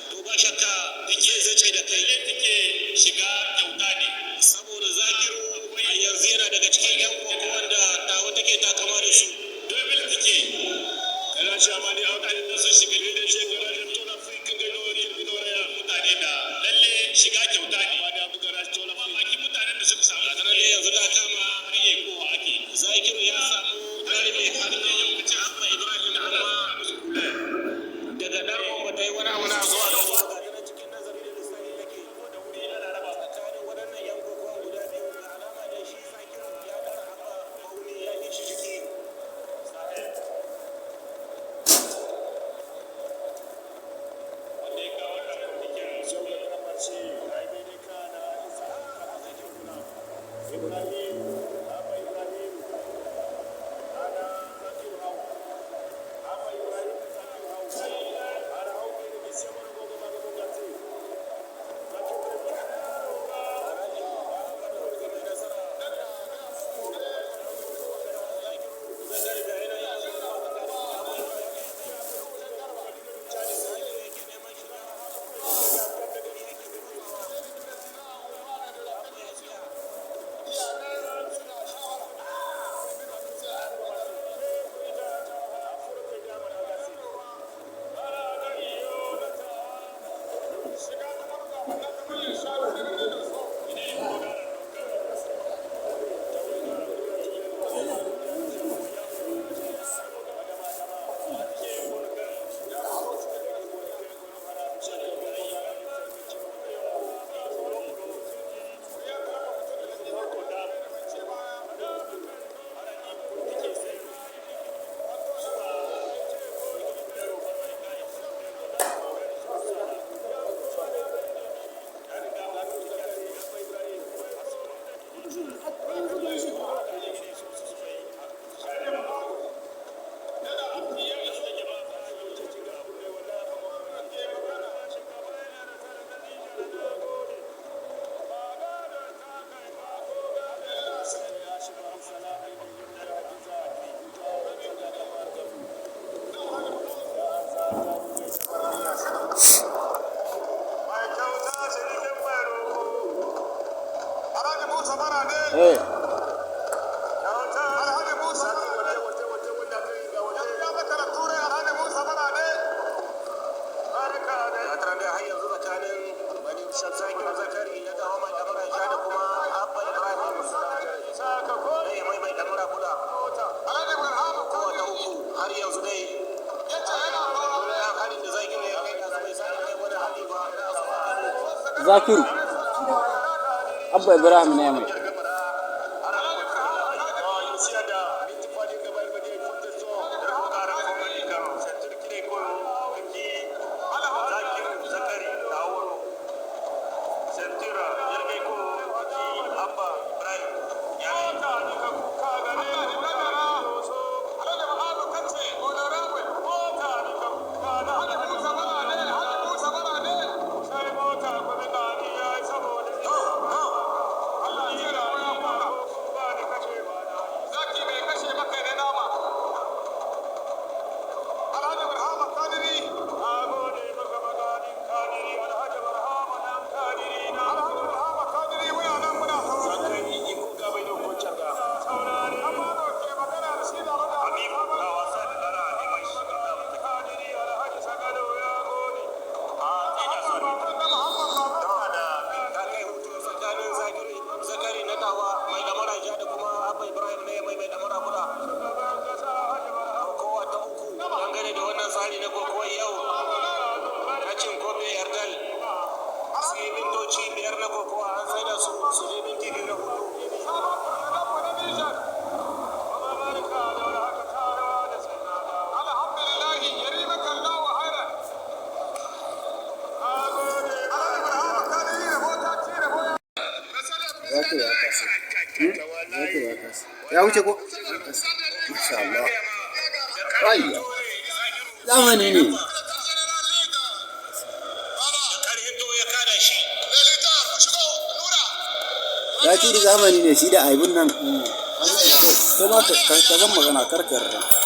to ba shakka dike zai ce da kai dike shiga kyauta ne saboda Zakiru a yanzu yana daga cikin yan koko wanda tawa take takama da su domin dike kana cewa ma ne auta da su shiga da shekara da tona fikin ga lori mutane da lalle shiga kyauta ne ba da buga rashi tona mamaki mutanen da suka samu da yanzu da kama riye ko ake Zakiru ya samu dalibi har ne yankacin Abba Ibrahim amma daga darkon ba ta yi wani zuwa da zuwa ga cikin nazari da lissafi yake ko da wuri ana raba tsakanin waɗannan yan kokowa guda biyu ga alama da shi Zakiru ya dara Abba Mauli ya yi shi jiki wanda ya kawo da cikin shaugar ramar shi ya yi daidai kana isa a Zakiru kuna Ibrahim Abba Ibrahim ana Zakiru hau Abba Ibrahim Zakiru hau ana hau ne da bai siyamar gogo ba gogo gati Zakiru Zakiru Abba Ibrahim ne mai ya wuce ko? Masha Allah. Ayya. Zamani ne. Ya ce da zamani ne shi da aibun nan. Kuma ka zan magana karkar.